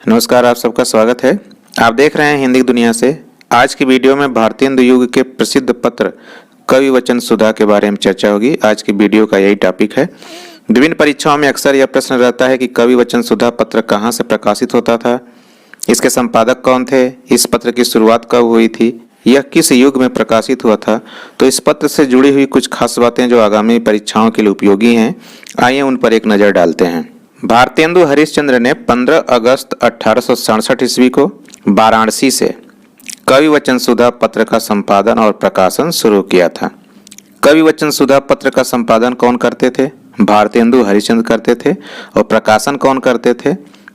नमस्कार, आप सबका स्वागत है। आप देख रहे हैं हिंदी दुनिया से। आज की वीडियो में भारतेंदु युग के प्रसिद्ध पत्र कवि वचन सुधा के बारे में चर्चा होगी। आज की वीडियो का यही टॉपिक है। विभिन्न परीक्षाओं में अक्सर यह प्रश्न रहता है कि कवि वचन सुधा पत्र कहाँ से प्रकाशित होता था, इसके संपादक कौन थे, इस पत्र की शुरुआत कब हुई थी, यह किस युग में प्रकाशित हुआ था। तो इस पत्र से जुड़ी हुई कुछ खास बातें जो आगामी परीक्षाओं के लिए उपयोगी हैं, आइए उन पर एक नज़र डालते हैं। भारतेंदु हरिश्चंद्र ने 15 अगस्त 1867 ईस्वी को वाराणसी से कवि वचन सुधा पत्र का संपादन और प्रकाशन शुरू किया था। कवि वचन सुधा पत्र का संपादन कौन करते थे? भारतेंदु हरिश्चंद्र करते थे। और प्रकाशन कौन करते थे?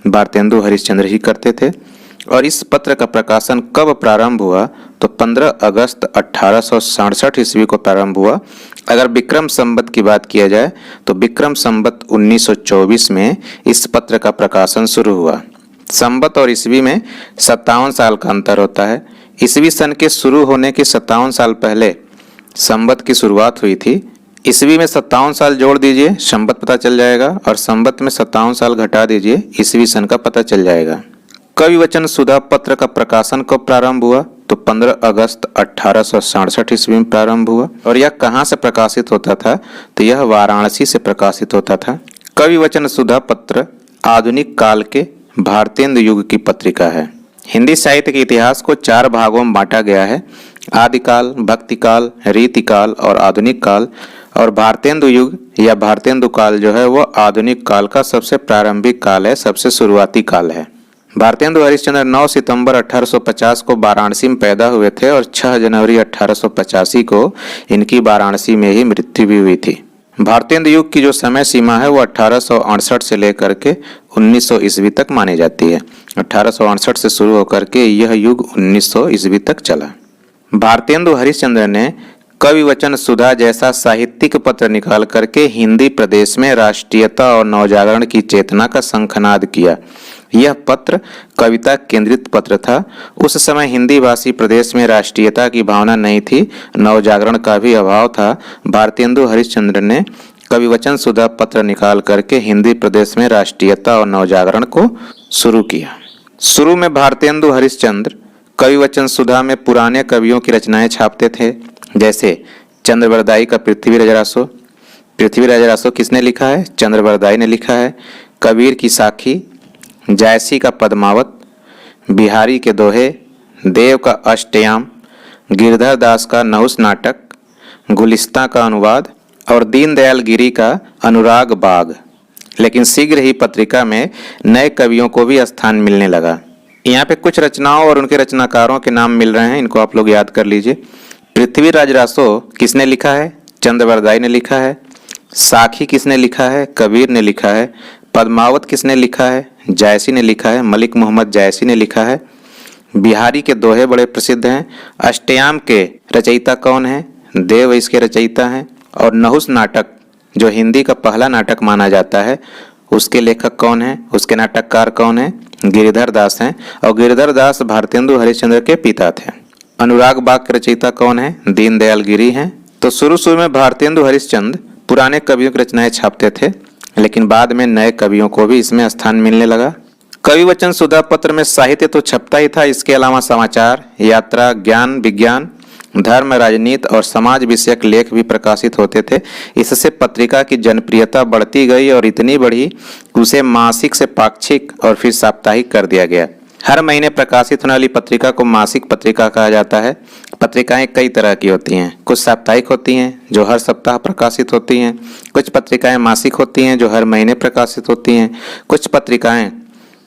भारतेंदु हरिश्चंद्र ही करते थे। और इस पत्र का प्रकाशन कब प्रारंभ हुआ? तो 15 अगस्त 1867 ईस्वी को प्रारंभ हुआ। अगर विक्रम संवत की बात किया जाए तो विक्रम संवत 1924 में इस पत्र का प्रकाशन शुरू हुआ। संवत और ईस्वी में 57 साल का अंतर होता है। ईस्वी सन के शुरू होने के 57 साल पहले संवत की शुरुआत हुई थी। ईस्वी में 57 साल जोड़ दीजिए, संवत पता चल जाएगा, और संवत में 57 साल घटा दीजिए, ईस्वी सन का पता चल जाएगा। कवि वचन सुधा पत्र का प्रकाशन कब प्रारंभ हुआ? तो 15 अगस्त 1867 ईस्वी में प्रारंभ हुआ। और यह कहाँ से प्रकाशित होता था? तो यह वाराणसी से प्रकाशित होता था। कवि वचन सुधा पत्र आधुनिक काल के भारतेंदु युग की पत्रिका है। हिंदी साहित्य के इतिहास को 4 भागों में बांटा गया है: आदिकाल, भक्तिकाल, रीतिकाल और आधुनिक काल। और भारतेंदु युग या भारतेंदु काल जो है वह आधुनिक काल का सबसे प्रारंभिक काल है, सबसे शुरुआती काल है। भारतेंदु हरिश्चंद्र 9 सितंबर 1850 को वाराणसी में पैदा हुए थे और 6 जनवरी 1885 को इनकी वाराणसी में ही मृत्यु भी हुई थी। भारतेंदु युग की जो समय सीमा है वो 1868 से लेकर के 1900 ईस्वी तक मानी जाती है। 1868 से शुरू होकर के यह युग 1900 ईस्वी तक चला। भारतेंदु हरिश्चंद्र ने कवि वचन सुधा जैसा साहित्यिक पत्र निकाल करके हिंदी प्रदेश में राष्ट्रीयता और नवजागरण की चेतना का शंखनाद किया। यह पत्र कविता केंद्रित पत्र था। उस समय हिंदी भाषी प्रदेश में राष्ट्रीयता की भावना नहीं थी, नवजागरण का भी अभाव था। भारतेंदु हरिश्चंद्र ने कवि वचन सुधा पत्र निकाल करके हिंदी प्रदेश में राष्ट्रीयता और नवजागरण को शुरू किया। शुरू में भारतेंदु हरिश्चंद्र कवि वचन सुधा में पुराने कवियों की रचनाएं छापते थे, जैसे चंद्रवरदाई का पृथ्वीराज रासो। पृथ्वीराज रासो किसने लिखा है? चंद्रवरदाई ने लिखा है। कबीर की साखी, जायसी का पद्मावत, बिहारी के दोहे, देव का अष्टयाम, गिरधर दास का नहुस नाटक, गुलिस्तां का अनुवाद और दीनदयाल गिरी का अनुराग बाग। लेकिन शीघ्र ही पत्रिका में नए कवियों को भी स्थान मिलने लगा। यहाँ पे कुछ रचनाओं और उनके रचनाकारों के नाम मिल रहे हैं, इनको आप लोग याद कर लीजिए। पृथ्वीराज रासो किसने लिखा है? चंद्रवरदाई ने लिखा है। साखी किसने लिखा है? कबीर ने लिखा है। पद्मावत किसने लिखा है? जायसी ने लिखा है, मलिक मोहम्मद जायसी ने लिखा है। बिहारी के दोहे बड़े प्रसिद्ध हैं। अष्टयाम के रचयिता कौन है? देव इसके रचयिता हैं। और नहुस नाटक जो हिंदी का पहला नाटक माना जाता है, उसके लेखक कौन है? उसके नाटककार कौन है? गिरधर दास हैं। और गिरधर दास भारतेंदु हरिश्चंद्र के पिता थे। अनुराग बाग के रचयिता कौन है? दीनदयाल गिरी हैं। तो शुरू में भारतेंदु हरिश्चंद्र पुराने कवियों की रचनाएं छापते थे, लेकिन बाद में नए कवियों को भी इसमें स्थान मिलने लगा। कवि वचन सुधा पत्र में साहित्य तो छपता ही था, इसके अलावा समाचार, यात्रा, ज्ञान, विज्ञान, धर्म, राजनीति और समाज विषयक लेख भी प्रकाशित होते थे। इससे पत्रिका की जनप्रियता बढ़ती गई और इतनी बढ़ी कि उसे मासिक से पाक्षिक और फिर साप्ताहिक कर दिया गया। हर महीने प्रकाशित होने वाली पत्रिका को मासिक पत्रिका कहा जाता है। पत्रिकाएं कई तरह की होती हैं। कुछ साप्ताहिक होती हैं जो हर सप्ताह प्रकाशित होती हैं। कुछ पत्रिकाएं मासिक होती हैं जो हर महीने प्रकाशित होती हैं। कुछ पत्रिकाएं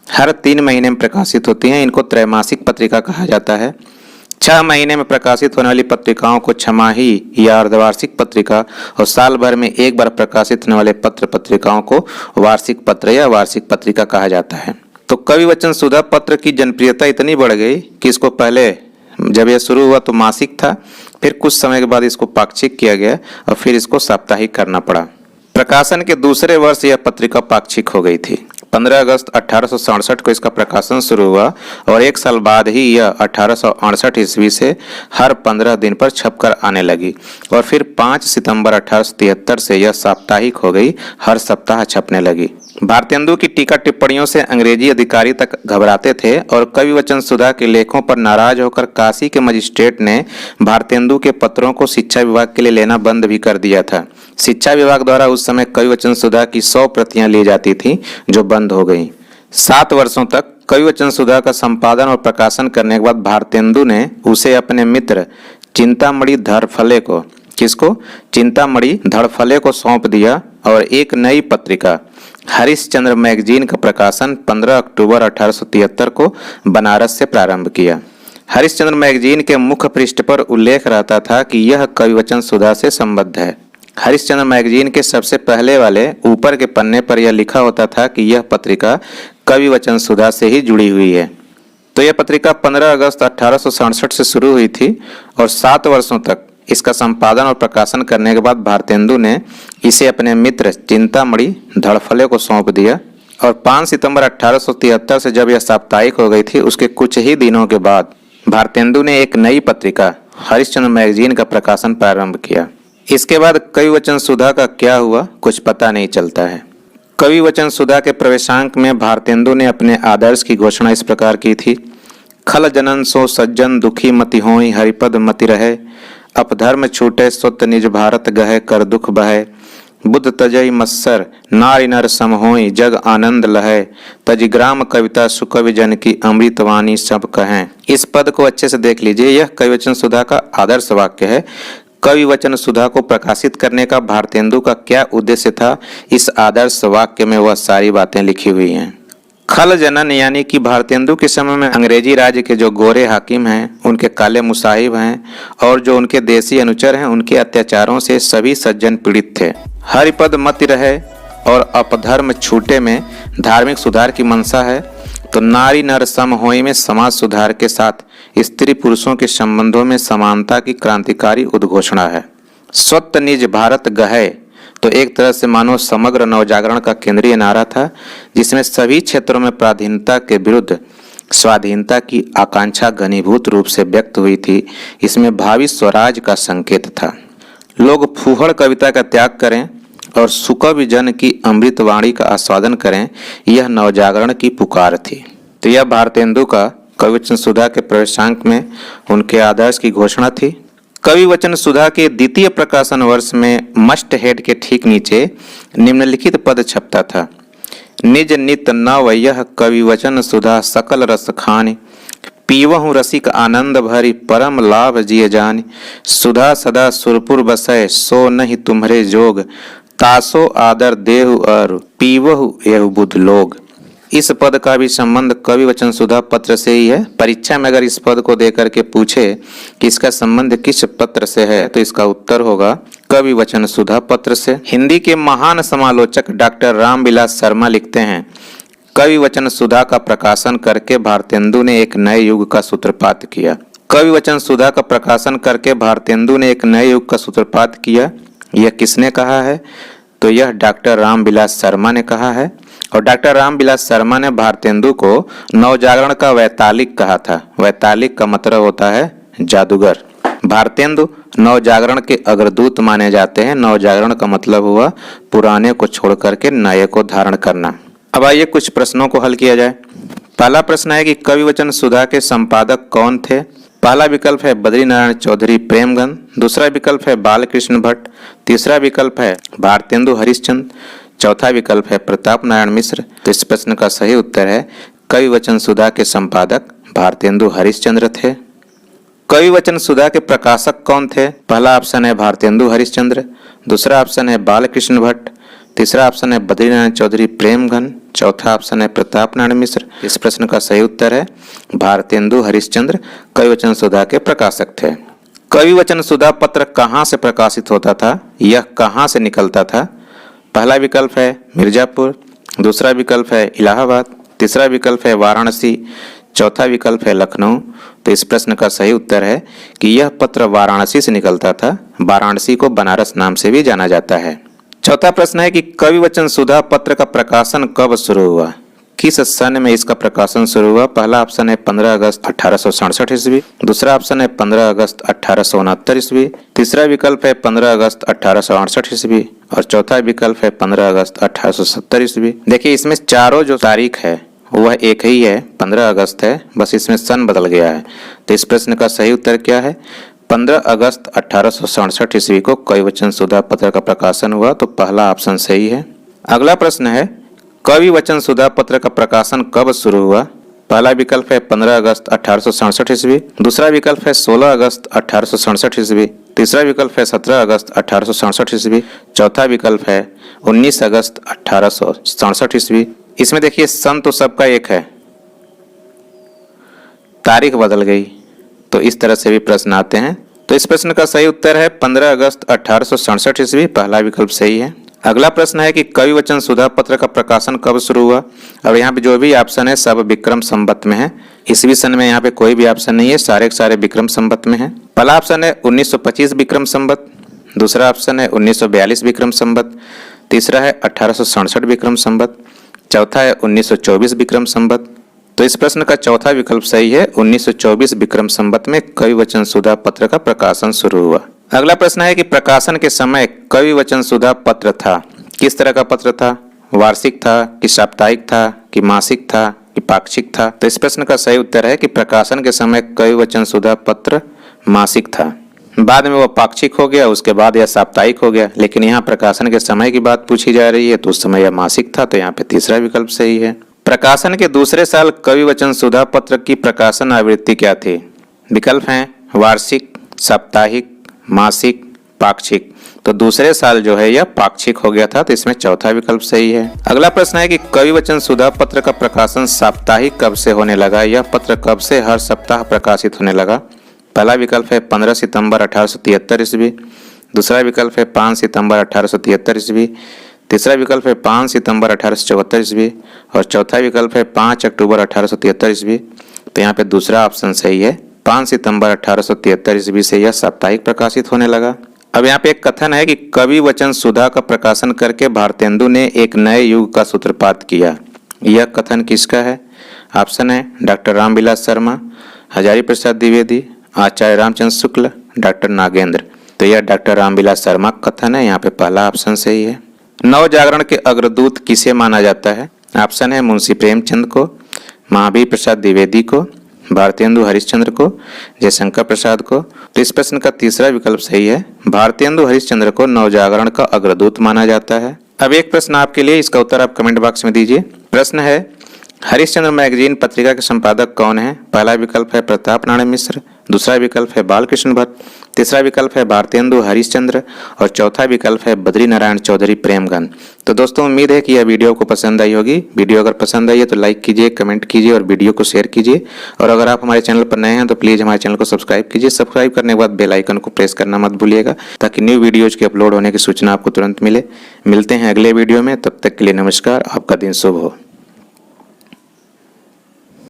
हर 3 महीने में प्रकाशित होती हैं। इनको त्रैमासिक पत्रिका कहा जाता है। 6 महीने में प्रकाशित होने वाली पत्रिकाओं को छमाही या अर्धवार्षिक पत्रिका, और साल भर में एक बार प्रकाशित होने वाले पत्र पत्रिकाओं को वार्षिक पत्र या वार्षिक पत्रिका कहा जाता है। तो कवि वचन सुधा पत्र की जनप्रियता इतनी बढ़ गई कि इसको पहले जब यह शुरू हुआ तो मासिक था, फिर कुछ समय के बाद इसको पाक्षिक किया गया और फिर इसको साप्ताहिक करना पड़ा। प्रकाशन के दूसरे वर्ष यह पत्रिका पाक्षिक हो गई थी। 15 अगस्त 1867 को इसका प्रकाशन शुरू हुआ और एक साल बाद ही यह 1868 ईस्वी से हर 15 दिन पर छपकर आने लगी और फिर 5 सितंबर 1873 से यह साप्ताहिक हो गई, हर सप्ताह छपने लगी। भारतेंदु की टीका टिप्पणियों से अंग्रेजी अधिकारी तक घबराते थे और कवि वचन सुधा के लेखों पर नाराज होकर काशी के मजिस्ट्रेट ने भारतेंदु के पत्रों को शिक्षा विभाग के लिए लेना बंद भी कर दिया था। शिक्षा विभाग द्वारा उस समय कवि वचन सुधा की 100 प्रतियां ली जाती थी जो बंद हो गई। 7 वर्षों तक कवि वचन सुधा का संपादन और प्रकाशन करने के बाद भारतेंदु ने उसे अपने मित्र चिंतामणि धड़फले को चिंतामणि धड़फले को सौंप दिया और एक नई पत्रिका हरिश्चंद्र मैगजीन का प्रकाशन 15 अक्टूबर 1873 को बनारस से प्रारंभ किया। हरिश्चंद्र मैगजीन के मुख्य पृष्ठ पर उल्लेख रहता था कि यह कवि वचन सुधा से संबद्ध है। हरिश्चंद्र मैगजीन के सबसे पहले वाले ऊपर के पन्ने पर यह लिखा होता था कि यह पत्रिका कवि वचन सुधा से ही जुड़ी हुई है। तो यह पत्रिका 15 अगस्त 1867 से शुरू हुई थी और 7 वर्षों तक इसका संपादन और प्रकाशन करने के बाद भारतेंदु ने इसे अपने मित्र चिंतामणि धड़फले को सौंप दिया और 5 सितंबर 1873 से जब यह साप्ताहिक हो गई थी उसके कुछ ही दिनों के बाद भारतेंदु ने एक नई पत्रिका हरिश्चंद्र मैगजीन का प्रकाशन प्रारंभ किया। इसके बाद कवि वचन सुधा का क्या हुआ कुछ पता नहीं चलता है। कवि वचन सुधा के प्रवेशांक में भारतेंदु ने अपने आदर्श की घोषणा इस प्रकार की थी। खल जनन सो सज्जन दुखी मति होई हरिपद मति रहे अपधर्म छूटे सुत निज भारत गहे कर दुख बहे बुद्ध तजई मत्सर नारी नर सम होई जग आनंद लहे तजिग्राम कविता सुकवि जन की अमृतवाणी सब कहें। इस पद को अच्छे से देख लीजिए, यह कवि वचन सुधा का आदर्श वाक्य है। कवि वचन सुधा को प्रकाशित करने का भारतेंदु का क्या उद्देश्य था, इस आदर्श वाक्य में वह सारी बातें लिखी हुई हैं। खल जनन यानी कि भारतेंदु के समय में अंग्रेजी राज्य के जो गोरे हाकिम हैं, उनके काले मुसाहिब हैं और जो उनके देसी अनुचर हैं, उनके अत्याचारों से सभी सज्जन पीड़ित थे। हरिपद मति रहे और अपधर्म छूटे में धार्मिक सुधार की मंशा है। तो नारी नर सम होई में समाज सुधार के साथ स्त्री पुरुषों के संबंधों में समानता की क्रांतिकारी उद्घोषणा है। स्वत निज भारत गहे तो एक तरह से मानो समग्र नवजागरण का केंद्रीय नारा था, जिसमें सभी क्षेत्रों में पराधीनता के विरुद्ध स्वाधीनता की आकांक्षा घनीभूत रूप से व्यक्त हुई थी। इसमें भावी स्वराज का संकेत था। लोग फूहड़ कविता का त्याग करें और सुकवि जन की अमृतवाणी का आस्वादन करें, यह नवजागरण की पुकार थी। तो यह भारतेंदु का कवि वचन सुधा के प्रवेशांक में उनके आदर्श की घोषणा थी। कवि वचन सुधा के द्वितीय प्रकाशन वर्ष में मस्ट हेड के ठीक नीचे निम्नलिखित पद छपता था। निज नित नव यह कवि वचन सुधा सकल रस खानि पीवहु रसिक आनंद भरी परम लाभ जिय जानि सुधा सदा सुरपुर बसै सो नहीं तुम्हरे जोग तासो आदर देहु और पीवहु यहु बुध लोग। इस पद का भी संबंध कवि वचन सुधा पत्र से ही है। परीक्षा में अगर इस पद को देकर के पूछे कि इसका संबंध किस पत्र से है, तो इसका उत्तर होगा कवि वचन सुधा पत्र से। हिंदी के महान समालोचक डॉक्टर रामविलास शर्मा लिखते हैं, कवि वचन सुधा का प्रकाशन करके भारतेंदु ने एक नए युग का सूत्रपात किया। कवि वचन सुधा का प्रकाशन करके भारतेंदु ने एक नए युग का सूत्रपात किया। यह किसने कहा है? तो यह डॉक्टर रामविलास शर्मा ने कहा है। और डॉक्टर रामविलास शर्मा ने भारतेंदु को नवजागरण का वैतालिक कहा था। वैतालिक का मतलब होता है जादूगर। भारतेंदु नवजागरण के अग्रदूत माने जाते हैं। नवजागरण का मतलब हुआ पुराने को छोड़ करके नए को धारण करना। अब आइए कुछ प्रश्नों को हल किया जाए। पहला प्रश्न है कि कवि वचन सुधा के संपादक कौन थे? पहला विकल्प है बद्रीनारायण चौधरी प्रेमगंज, दूसरा विकल्प है बालकृष्ण भट्ट, तीसरा विकल्प है भारतेंदु हरिश्चंद्र, चौथा विकल्प है प्रताप नारायण मिश्र। तो इस प्रश्न का सही उत्तर है कवि वचन सुधा के संपादक भारतेंदु हरिश्चंद्र थे। कवि वचन सुधा के प्रकाशक कौन थे? पहला ऑप्शन है भारतेंदु हरिश्चंद्र, दूसरा ऑप्शन है बालकृष्ण भट्ट, तीसरा ऑप्शन है बद्रीनारायण चौधरी प्रेमगंज, चौथा ऑप्शन है प्रताप नारायण मिश्र। इस प्रश्न का सही उत्तर है भारतेंदु हरिश्चंद्र कवि वचन सुधा के प्रकाशक थे। कवि वचन सुधा पत्र कहाँ से प्रकाशित होता था? यह कहाँ से निकलता था? पहला विकल्प है मिर्जापुर, दूसरा विकल्प है इलाहाबाद, तीसरा विकल्प है वाराणसी, चौथा विकल्प है लखनऊ। तो इस प्रश्न का सही उत्तर है कि यह पत्र वाराणसी से निकलता था। वाराणसी को बनारस नाम से भी जाना जाता है। चौथा प्रश्न है कि कवि वचन सुधा पत्र का प्रकाशन कब शुरू हुआ? किस सन में इसका प्रकाशन शुरू हुआ? पहला ऑप्शन है 15 अगस्त 1867 ईस्वी, दूसरा ऑप्शन है 15 अगस्त 1869 ईस्वी, तीसरा विकल्प है 15 अगस्त 1868 ईस्वी और चौथा विकल्प है 15 अगस्त 1870 ईस्वी। देखिए इसमें चारों जो तारीख है वह एक ही है, 15 अगस्त है, बस इसमें सन बदल गया है। तो इस प्रश्न का सही उत्तर क्या है? 15 अगस्त 1867 ईस्वी को कविवचन सुधा पत्र का प्रकाशन हुआ, तो पहला ऑप्शन सही है। अगला प्रश्न है कविवचन सुधा पत्र का प्रकाशन कब शुरू हुआ? पहला विकल्प है 15 अगस्त 1867 ईस्वी, दूसरा विकल्प है 16 अगस्त 1867 ईस्वी, तीसरा विकल्प है 17 अगस्त 1867 ईस्वी, चौथा विकल्प है 19 अगस्त 1867 ईस्वी। इसमें देखिए सन तो सबका एक है, तारीख बदल गई, तो इस तरह से भी प्रश्न आते हैं। तो इस प्रश्न का सही उत्तर है 15 अगस्त 1867 ईस्वी, पहला विकल्प सही है। अगला प्रश्न है कि कविवचन सुधा पत्र का प्रकाशन कब शुरू हुआ? और यहाँ पे जो भी ऑप्शन है सब विक्रम संवत में है, ईस्वी सन में यहाँ पे कोई भी ऑप्शन नहीं है, सारे के सारे विक्रम संवत में है। पहला ऑप्शन है 1925 विक्रम संवत, दूसरा ऑप्शन है 1942 विक्रम संवत, तीसरा है 1867 विक्रम संवत, चौथा है 1924 विक्रम संवत। तो इस प्रश्न का चौथा विकल्प सही है, 1924 विक्रम संवत में कविवचन सुधा पत्र का प्रकाशन शुरू हुआ। अगला प्रश्न है कि प्रकाशन के समय कविवचन सुधा पत्र था, किस तरह का पत्र था? वार्षिक था कि साप्ताहिक था कि मासिक था कि पाक्षिक था? तो इस प्रश्न का सही उत्तर है कि प्रकाशन के समय कविवचन सुधा पत्र मासिक था, बाद में वो पाक्षिक हो गया, उसके बाद यह साप्ताहिक हो गया, लेकिन यहाँ प्रकाशन के समय की बात पूछी जा रही है तो उस समय यह मासिक था, तो यहाँ पे तीसरा विकल्प सही है। प्रकाशन के दूसरे साल कविवचन सुधा पत्र की प्रकाशन आवृत्ति क्या थी? विकल्प हैं वार्षिक, साप्ताहिक, मासिक, पाक्षिक। तो दूसरे साल जो है यह पाक्षिक हो गया था, तो इसमें चौथा विकल्प सही है। अगला प्रश्न है कि कविवचन सुधा पत्र का प्रकाशन साप्ताहिक कब से होने लगा? यह पत्र कब से हर सप्ताह प्रकाशित होने लगा? पहला विकल्प है 15 सितंबर 1873 ईस्वी, दूसरा विकल्प है 5 सितंबर 1873 ईस्वी, तीसरा विकल्प है 5 सितंबर 1874 ईस्वी और चौथा विकल्प है 5 अक्टूबर 1873 ईस्वी। तो यहाँ पे दूसरा ऑप्शन सही है, 5 सितंबर 1873 ईस्वी से यह साप्ताहिक प्रकाशित होने लगा। अब यहाँ पे एक कथन है कि कविवचन सुधा का प्रकाशन करके भारतेंदु ने एक नए युग का सूत्रपात किया। यह कथन किसका है? ऑप्शन है डॉक्टर रामविलास शर्मा, हजारी प्रसाद द्विवेदी, आचार्य रामचंद्र शुक्ल, डॉक्टर नागेंद्र। तो यह डॉक्टर रामविलास शर्मा का कथन है, यहाँ पे पहला ऑप्शन सही है। नव जागरण के अग्रदूत किसे माना जाता है? ऑप्शन है मुंशी प्रेमचंद को, महावीर प्रसाद द्विवेदी को, भारतेंदु हरिश्चंद्र को, जयशंकर प्रसाद को। तो इस प्रश्न का तीसरा विकल्प सही है, भारतेंदु हरिश्चंद्र को नवजागरण का अग्रदूत माना जाता है। अब एक प्रश्न आपके लिए, इसका उत्तर आप कमेंट बॉक्स में दीजिए। प्रश्न है हरिश्चंद्र मैगजीन पत्रिका के संपादक कौन है? पहला विकल्प है प्रताप नारायण मिश्र, दूसरा विकल्प है बालकृष्ण भट्ट, तीसरा विकल्प है भारतेंदु हरिश्चंद्र और चौथा विकल्प है बद्री नारायण चौधरी प्रेमगन। तो दोस्तों उम्मीद है कि यह वीडियो को पसंद आई होगी। वीडियो अगर पसंद आई है तो लाइक कीजिए, कमेंट कीजिए और वीडियो को शेयर कीजिए। और अगर आप हमारे चैनल पर नए हैं तो प्लीज़ हमारे चैनल को सब्सक्राइब कीजिए। सब्सक्राइब करने के बाद बेल आइकन को प्रेस करना मत भूलिएगा, ताकि न्यू वीडियोज के अपलोड होने की सूचना आपको तुरंत मिले। मिलते हैं अगले वीडियो में, तब तक के लिए नमस्कार, आपका दिन शुभ हो।